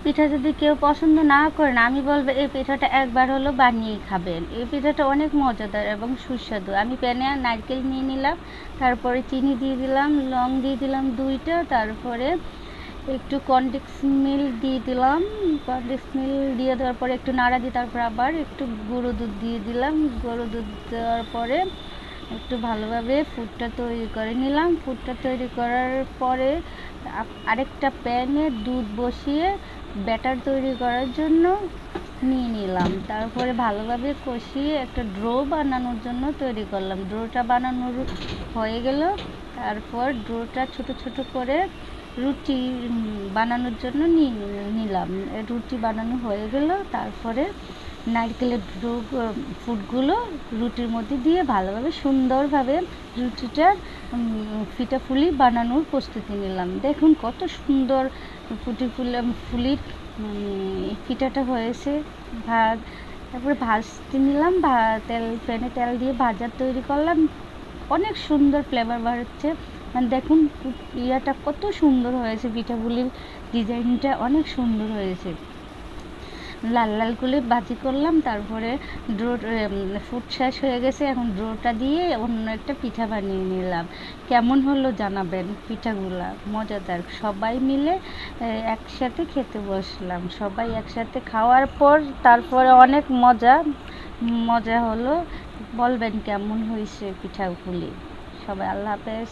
পিঠা যদি কেউ পছন্দ না করেন, আমি বলবো এই পিঠাটা একবার হলো বানিয়েই খাবেন। এই পিঠাটা অনেক মজাদার এবং সুস্বাদু। আমি প্যানে নারকেল নিয়ে নিলাম, তারপরে চিনি দিয়ে দিলাম, লং দিয়ে দিলাম 2টা, তারপরে একটু কনডেন্স মিল্ক দিয়ে দিলাম। কনডেন্স মিল্ক দিয়ে দেওয়ার পরে একটু নাড়া দিয়ে তারপর আবার একটু গুঁড়ো দুধ দিয়ে দিলাম। গুঁড়ো দুধ দেওয়ার পরে একটু ভালোভাবে ফুডটা তৈরি করে নিলাম। ফুডটা তৈরি করার পরে আরেকটা প্যানে দুধ বসিয়ে ব্যাটার তৈরি করার জন্য নিয়ে নিলাম। তারপরে ভালোভাবে কষিয়ে একটা ড্রো বানানোর জন্য তৈরি করলাম। ড্রোটা বানানোর হয়ে গেল, তারপর ড্রোটা ছোট ছোট করে রুটি বানানোর জন্য নিলাম। রুটি বানানো হয়ে গেল, তারপরে নারকেলের ড্রো ফুডগুলো রুটির মধ্যে দিয়ে ভালোভাবে সুন্দরভাবে রুটিটার ফিটাফুলি বানানোর প্রস্তুতি নিলাম। দেখুন কত সুন্দর ফুলির পিঠাটা হয়েছে। তারপরে ভাজতে নিলাম, প্যানে তেল দিয়ে ভাজা তৈরি করলাম। অনেক সুন্দর ফ্লেভার বার হচ্ছে। মানে দেখুন ইয়াটা কত সুন্দর হয়েছে, পিঠাগুলির ডিজাইনটা অনেক সুন্দর হয়েছে। লাল লাল করে ভাজি করলাম। তারপরে ফুড শেষ হয়ে গেছে, এখন ড্রোটা দিয়ে অন্য একটা পিঠা বানিয়ে নিলাম। কেমন হলো জানাবেন। পিঠাগুলা মজাদার। সবাই মিলে একসাথে খেতে বসলাম। সবাই একসাথে খাওয়ার পর তারপরে অনেক মজা হলো। বলবেন কেমন হয়েছে পিঠাগুলি। সবাই আল্লাহ হাফেজ।